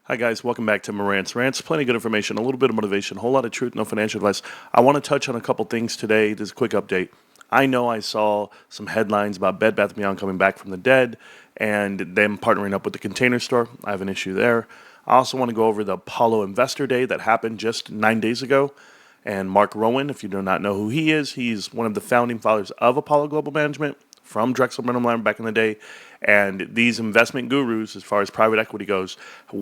Hi guys, welcome back to Marantz. Rantz, plenty of good information, a little bit of motivation, a whole lot of truth, no financial advice. I want to touch on a couple things today. This is a quick update. I know I saw some headlines about Bed Bath & Beyond coming back from the dead and them partnering up with the Container Store. I have an issue there. I also want to go over the Apollo Investor Day that happened just 9 days ago. And Mark Rowan, if you do not know who he is, he's one of the founding fathers of Apollo Global Management from Drexel Burnham back in the day. And these investment gurus, as far as private equity goes,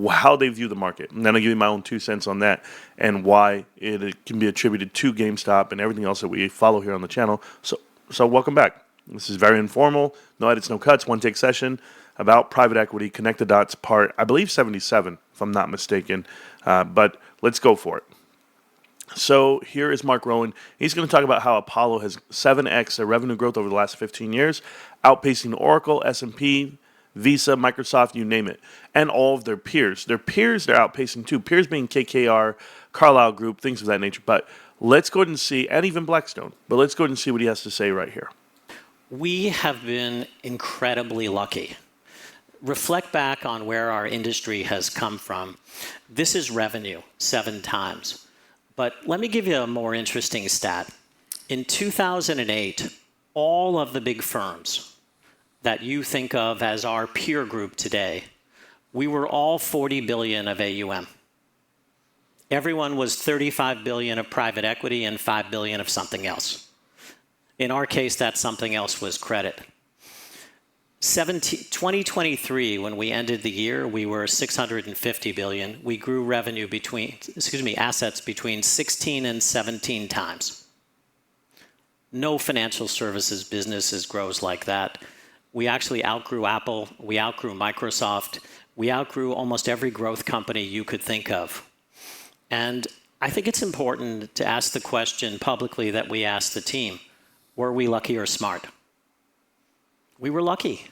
how they view the market. And then I'll give you my own 2 cents on that and why it can be attributed to GameStop and everything else that we follow here on the channel. So welcome back. This is very informal, no edits, no cuts, one take session about private equity, connect the dots part, I believe 77, if I'm not mistaken. But let's go for it. So here is Mark Rowan. He's going to talk about how Apollo has 7x their revenue growth over the last 15 years, outpacing Oracle, S&P, Visa, Microsoft, you name it, and all of their peers. Their peers they're outpacing too. Peers being KKR, Carlyle Group, things of that nature. But let's go ahead and see, and even Blackstone. But let's go ahead and see what he has to say right here. We have been incredibly lucky. Reflect back on where our industry has come from. This is revenue, 7 times. But let me give you a more interesting stat. In 2008, all of the big firms that you think of as our peer group today, we were all 40 billion of AUM. Everyone was 35 billion of private equity and 5 billion of something else. In our case, that something else was credit. 2023, when we ended the year, we were 650 billion. We grew revenue assets between 16 and 17 times. No financial services businesses grows like that. We actually outgrew Apple. We outgrew Microsoft. We outgrew almost every growth company you could think of. And I think it's important to ask the question publicly that we asked the team, were we lucky or smart? We were lucky.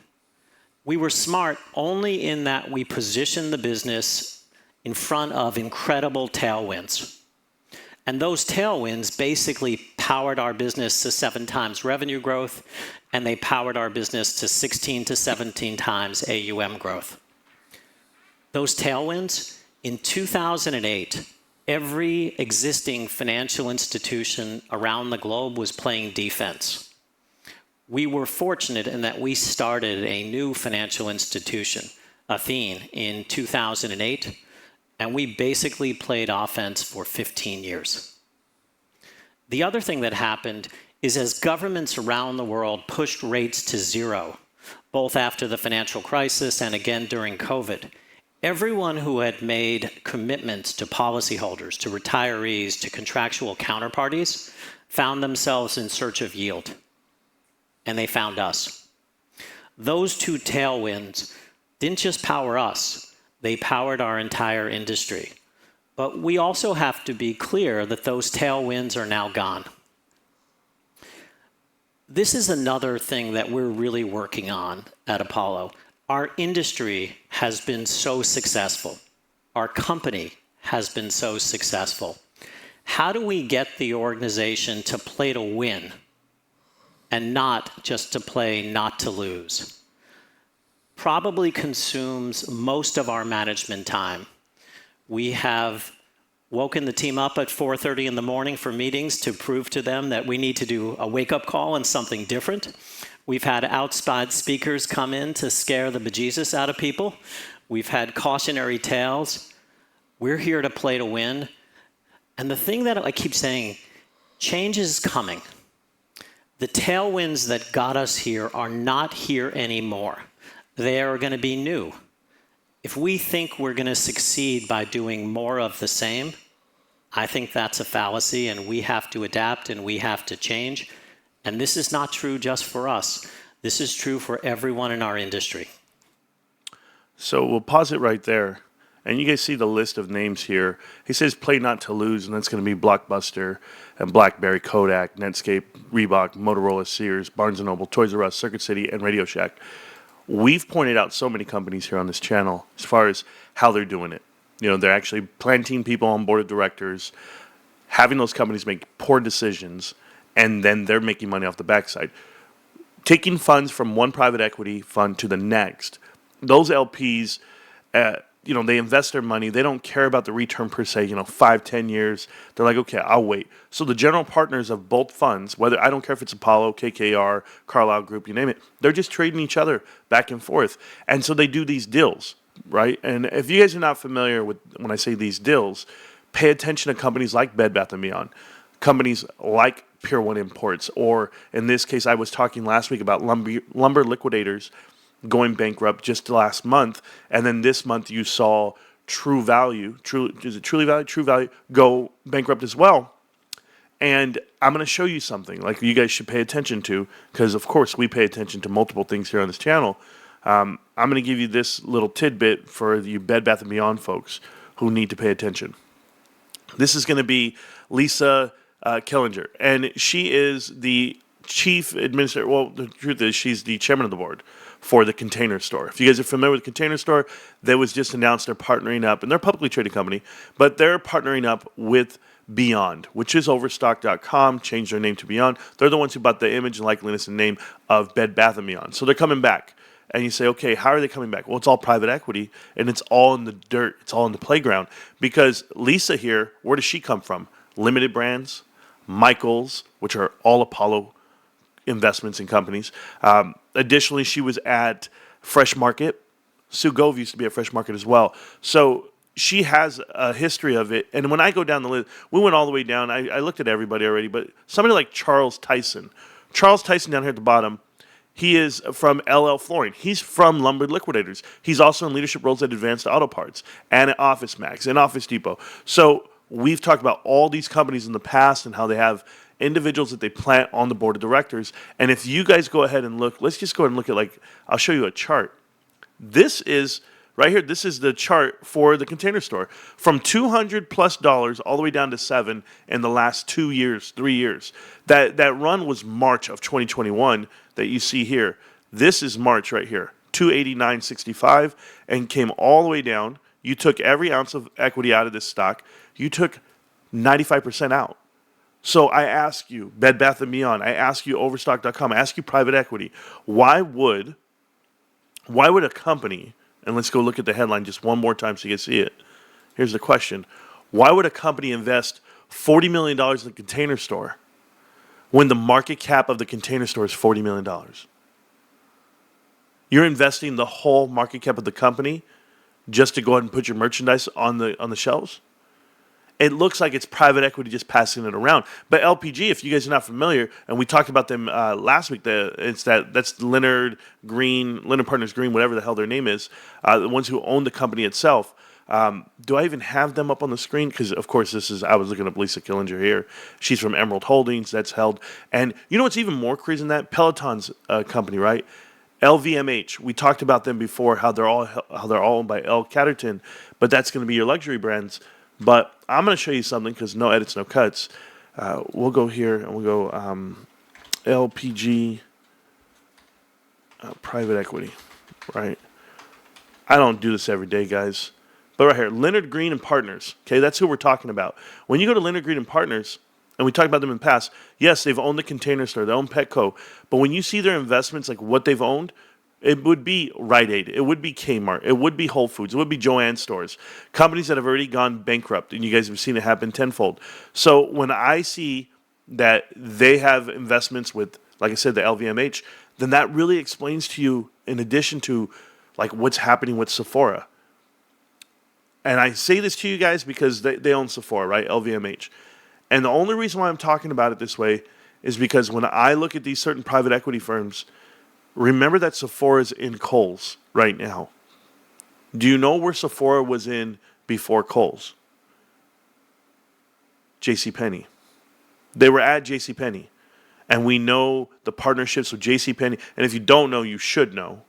We were smart only in that we positioned the business in front of incredible tailwinds. And those tailwinds basically powered our business to 7 times revenue growth, and they powered our business to 16 to 17 times AUM growth. Those tailwinds, in 2008, every existing financial institution around the globe was playing defense. We were fortunate in that we started a new financial institution, Athene, in 2008, and we basically played offense for 15 years. The other thing that happened is as governments around the world pushed rates to 0, both after the financial crisis and again during COVID, everyone who had made commitments to policyholders, to retirees, to contractual counterparties, found themselves in search of yield. And they found us. Those 2 tailwinds didn't just power us, they powered our entire industry. But we also have to be clear that those tailwinds are now gone. This is another thing that we're really working on at Apollo. Our industry has been so successful. Our company has been so successful. How do we get the organization to play to win? And not just to play not to lose? Probably consumes most of our management time. We have woken the team up at 4:30 in the morning for meetings to prove to them that we need to do a wake-up call and something different. We've had outside speakers come in to scare the bejesus out of people. We've had cautionary tales. We're here to play to win. And the thing that I keep saying, change is coming. The tailwinds that got us here are not here anymore. They are going to be new. If we think we're going to succeed by doing more of the same, I think that's a fallacy, and we have to adapt and we have to change. And this is not true just for us. This is true for everyone in our industry. So we'll pause it right there. And you guys see the list of names here. He says play not to lose, and that's going to be Blockbuster and BlackBerry, Kodak, Netscape, Reebok, Motorola, Sears, Barnes & Noble, Toys R Us, Circuit City, and Radio Shack. We've pointed out so many companies here on this channel as far as how they're doing it. You know, they're actually planting people on board of directors, having those companies make poor decisions, and then they're making money off the backside. Taking funds from one private equity fund to the next, those LPs they invest their money. They don't care about the return per se, 5, 10 years. They're like, okay, I'll wait. So the general partners of both funds, whether I don't care if it's Apollo, KKR, Carlyle Group, you name it, they're just trading each other back and forth. And so they do these deals, right? And if you guys are not familiar with when I say these deals, pay attention to companies like Bed Bath & Beyond, companies like Pier 1 Imports, or in this case, I was talking last week about lumber liquidators going bankrupt just last month, and then this month you saw True Value go bankrupt as well. And I'm going to show you something like you guys should pay attention to, because of course we pay attention to multiple things here on this channel. I'm going to give you this little tidbit for you Bed Bath & Beyond folks who need to pay attention. This is going to be Lisa Killinger, and she is the chief administrator. Well, the truth is she's the chairman of the board for the Container Store. If you guys are familiar with the Container Store, they was just announced they're partnering up, and they're a publicly traded company, but they're partnering up with Beyond, which is Overstock.com, changed their name to Beyond. They're the ones who bought the image and likeliness and name of Bed Bath & Beyond. So they're coming back. And you say, okay, how are they coming back? Well, it's all private equity, and it's all in the dirt. It's all in the playground. Because Lisa here, where does she come from? Limited Brands, Michaels, which are all Apollo investments in companies. Additionally, she was at Fresh Market. Sue Gove used to be at Fresh Market as well. So she has a history of it. And when I go down the list, we went all the way down. I looked at everybody already, but somebody like Charles Tyson. Charles Tyson down here at the bottom, he is from LL Flooring. He's from Lumber Liquidators. He's also in leadership roles at Advanced Auto Parts and at Office Max and Office Depot. So we've talked about all these companies in the past and how they have individuals that they plant on the board of directors. And if you guys go ahead and look, let's just go ahead and look at I'll show you a chart. This is right here. This is the chart for the Container Store from $200+ all the way down to $7 in the last 2 years, 3 years. That run was March of 2021 that you see here. This is March right here, 289.65, and came all the way down. You took every ounce of equity out of this stock. You took 95% out. So I ask you, Bed Bath & Beyond, I ask you, Overstock.com, I ask you, private equity, why would a company, and let's go look at the headline just one more time so you can see it. Here's the question. Why would a company invest $40 million in the Container Store when the market cap of the Container Store is $40 million? You're investing the whole market cap of the company just to go ahead and put your merchandise on the shelves? It looks like it's private equity just passing it around. But LPG, if you guys are not familiar, and we talked about them last week, that's Leonard Partners Green, whatever the hell their name is, the ones who own the company itself. Do I even have them up on the screen? Because, of course, I was looking up Lisa Killinger here. She's from Emerald Holdings. That's held. And you know what's even more crazy than that? Peloton's company, right? LVMH. We talked about them before, how they're all owned by L. Catterton, but that's going to be your luxury brands. But I'm going to show you something because no edits, no cuts. We'll go here and we'll go LPG private equity, right? I don't do this every day, guys. But right here, Leonard Green and Partners. Okay, that's who we're talking about. When you go to Leonard Green and Partners, and we talked about them in the past, yes, they've owned the Container Store, they own Petco. But when you see their investments, like what they've owned, it would be Rite Aid. It would be Kmart. It would be Whole Foods. It would be Joann stores. Companies that have already gone bankrupt, and you guys have seen it happen tenfold. So when I see that they have investments with, like I said, the LVMH, then that really explains to you, in addition to like what's happening with Sephora. And I say this to you guys because they own Sephora, right? LVMH. And the only reason why I'm talking about it this way is because when I look at these certain private equity firms, remember that Sephora's in Kohl's right now. Do you know where Sephora was in before Kohl's? JCPenney. They were at JCPenney. And we know the partnerships with JCPenney. And if you don't know, you should know.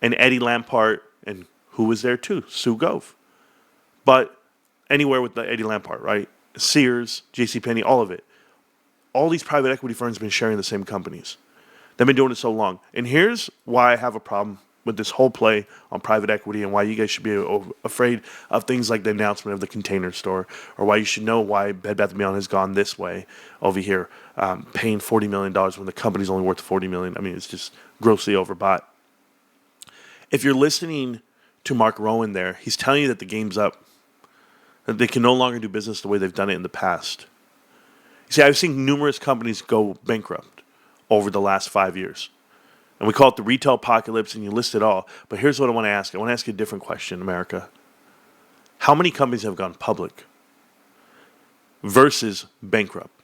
And Eddie Lampart, and who was there too? Sue Gove. But anywhere with the Eddie Lampart, right? Sears, JCPenney, all of it. All these private equity firms have been sharing the same companies. They've been doing it so long. And here's why I have a problem with this whole play on private equity and why you guys should be afraid of things like the announcement of the Container Store, or why you should know why Bed Bath & Beyond has gone this way over here, paying $40 million when the company's only worth $40 million. I mean, it's just grossly overbought. If you're listening to Mark Rowan there. He's telling you that the game's up, that they can no longer do business the way they've done it in the past. You see, I've seen numerous companies go bankrupt over the last 5 years. And we call it the retail apocalypse, and you list it all. But here's what I want to ask. I want to ask you a different question, America. How many companies have gone public versus bankrupt?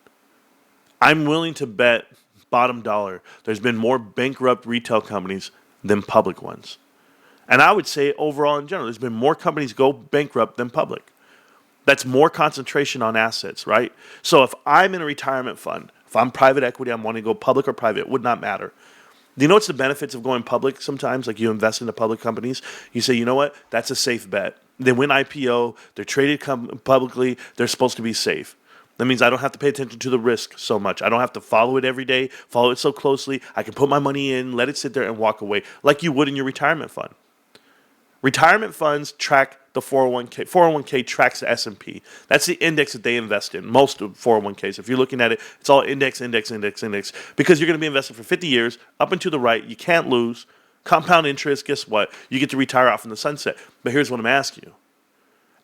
I'm willing to bet bottom dollar there's been more bankrupt retail companies than public ones. And I would say overall in general, there's been more companies go bankrupt than public. That's more concentration on assets, right? So if I'm in a retirement fund, if I'm private equity, I'm wanting to go public or private, it would not matter. Do you know what's the benefits of going public sometimes? Like you invest into public companies, you say, you know what, that's a safe bet. They win IPO, they're traded publicly, they're supposed to be safe. That means I don't have to pay attention to the risk so much. I don't have to follow it every day, follow it so closely. I can put my money in, let it sit there and walk away like you would in your retirement fund. Retirement funds track the 401k. 401k tracks the S&P. That's the index that they invest in, most of 401ks. If you're looking at it, it's all index, because you're going to be invested for 50 years, up and to the right. You can't lose. Compound interest, guess what? You get to retire off in the sunset. But here's what I'm asking you.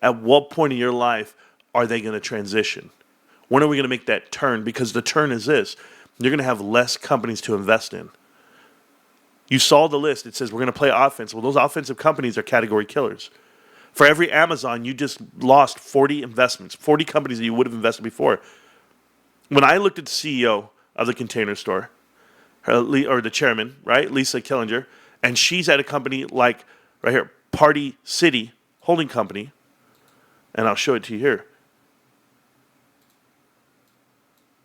At what point in your life are they going to transition? When are we going to make that turn? Because the turn is this. You're going to have less companies to invest in. You saw the list. It says we're going to play offense. Well, those offensive companies are category killers. For every Amazon, you just lost 40 investments, 40 companies that you would have invested before. When I looked at the CEO of the Container Store, or the chairman, right, Lisa Killinger, and she's at a company like, right here, Party City Holding Company, and I'll show it to you here.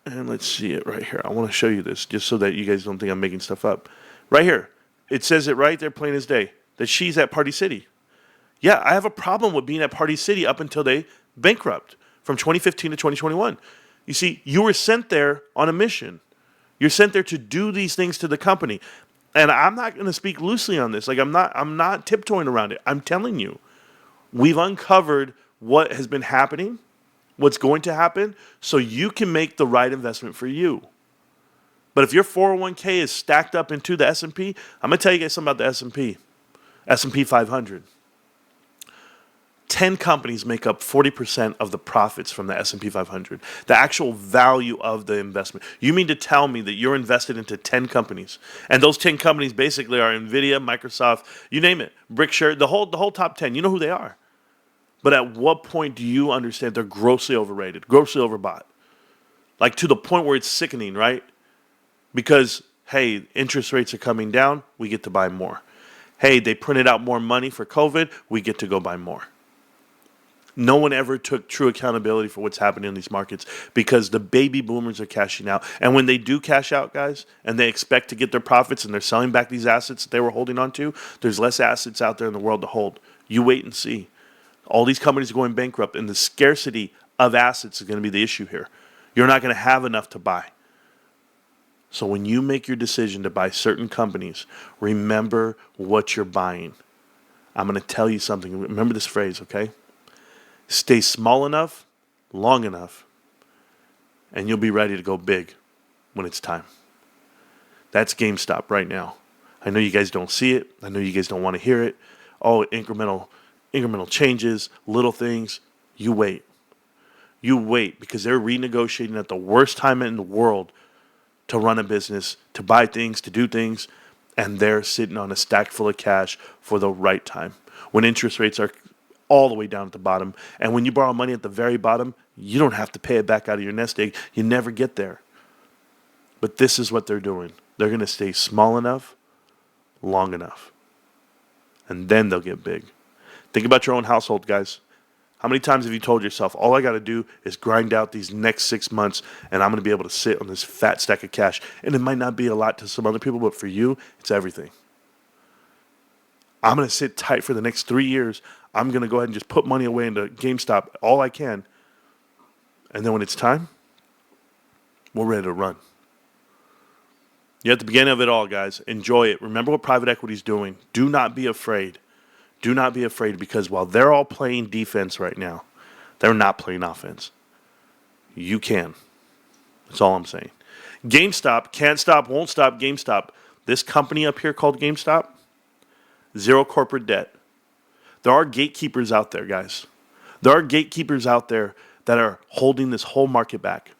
And let's see it right here. I want to show you this just so that you guys don't think I'm making stuff up. Right here. It says it right there, plain as day, that she's at Party City. Yeah, I have a problem with being at Party City up until they bankrupt from 2015 to 2021. You see, you were sent there on a mission. You're sent there to do these things to the company. And I'm not going to speak loosely on this. Like I'm not tiptoeing around it. I'm telling you, we've uncovered what has been happening, what's going to happen, so you can make the right investment for you. But if your 401k is stacked up into the S&P, I'm going to tell you guys something about the S&P 500. 10 companies make up 40% of the profits from the S&P 500, the actual value of the investment. You mean to tell me that you're invested into 10 companies, and those 10 companies basically are NVIDIA, Microsoft, you name it, Brickshare, the whole top 10, you know who they are. But at what point do you understand they're grossly overrated, grossly overbought? Like to the point where it's sickening, right? Because, hey, interest rates are coming down, we get to buy more. Hey, they printed out more money for COVID, we get to go buy more. No one ever took true accountability for what's happening in these markets because the baby boomers are cashing out. And when they do cash out, guys, and they expect to get their profits and they're selling back these assets that they were holding on to, there's less assets out there in the world to hold. You wait and see. All these companies are going bankrupt, and the scarcity of assets is going to be the issue here. You're not going to have enough to buy. So when you make your decision to buy certain companies, remember what you're buying. I'm going to tell you something. Remember this phrase, okay? Stay small enough, long enough, and you'll be ready to go big when it's time. That's GameStop right now. I know you guys don't see it. I know you guys don't want to hear it. Oh, incremental changes, little things. You wait. You wait because they're renegotiating at the worst time in the world to run a business, to buy things, to do things, and they're sitting on a stack full of cash for the right time. When interest rates are all the way down at the bottom, and when you borrow money at the very bottom, you don't have to pay it back out of your nest egg. You never get there. But this is what they're doing. They're going to stay small enough, long enough, and then they'll get big. Think about your own household, guys. How many times have you told yourself, all I got to do is grind out these next 6 months and I'm going to be able to sit on this fat stack of cash? And it might not be a lot to some other people, but for you, it's everything. I'm going to sit tight for the next 3 years. I'm going to go ahead and just put money away into GameStop, all I can. And then when it's time, we're ready to run. You're at the beginning of it all, guys. Enjoy it. Remember what private equity is doing. Do not be afraid. Do not be afraid, because while they're all playing defense right now, they're not playing offense. You can. That's all I'm saying. GameStop, can't stop, won't stop, GameStop. This company up here called GameStop, zero corporate debt. There are gatekeepers out there, guys. There are gatekeepers out there that are holding this whole market back.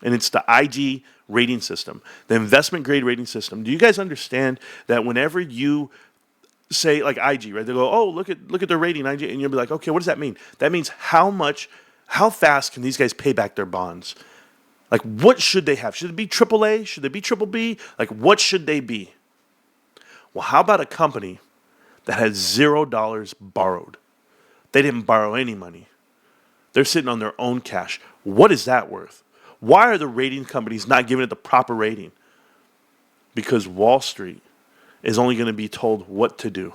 And it's the IG rating system, the investment grade rating system. Do you guys understand that whenever you say like IG, right? They go, oh, look at their rating, IG, and you'll be like, okay, what does that mean? That means how fast can these guys pay back their bonds? Like, what should they have? Should it be AAA? Should they be triple B? Like, what should they be? Well, how about a company that has $0 borrowed? They didn't borrow any money. They're sitting on their own cash. What is that worth? Why are the rating companies not giving it the proper rating? Because Wall Street is only going to be told what to do.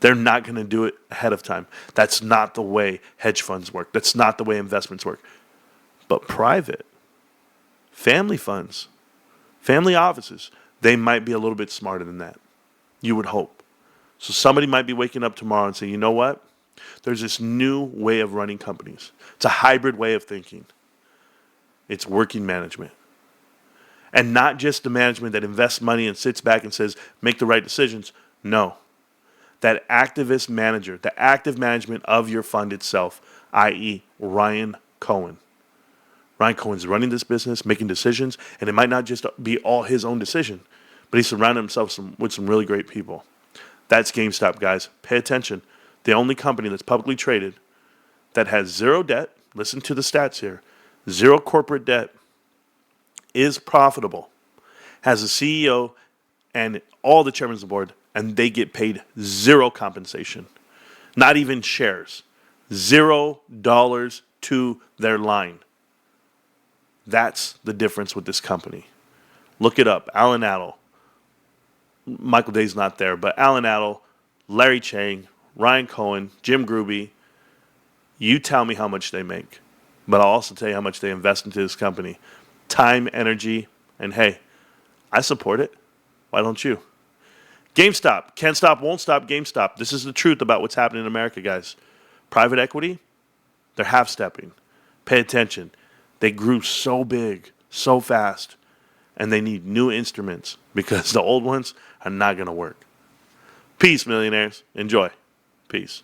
They're not going to do it ahead of time. That's not the way hedge funds work. That's not the way investments work. But private, family funds, family offices, they might be a little bit smarter than that. You would hope. So somebody might be waking up tomorrow and say, you know what? There's this new way of running companies. It's a hybrid way of thinking. It's working management. And not just the management that invests money and sits back and says, make the right decisions. No. That activist manager, the active management of your fund itself, i.e. Ryan Cohen. Ryan Cohen's running this business, making decisions, and it might not just be all his own decision, but he's surrounded himself with some really great people. That's GameStop, guys. Pay attention. The only company that's publicly traded that has zero debt, listen to the stats here, zero corporate debt, is profitable, has a CEO and all the chairmen of the board, and they get paid zero compensation, not even shares, $0 to their line. That's the difference with this company. Look it up. Alan Adel. Michael Day's not there, but Alan Adel, Larry Chang, Ryan Cohen, Jim Gruby. You tell me how much they make, but I'll also tell you how much they invest into this company. Time, energy, and hey, I support it. Why don't you? GameStop. Can't stop, won't stop GameStop. This is the truth about what's happening in America, guys. Private equity, they're half-stepping. Pay attention. They grew so big, so fast, and they need new instruments because the old ones are not going to work. Peace, millionaires. Enjoy. Peace.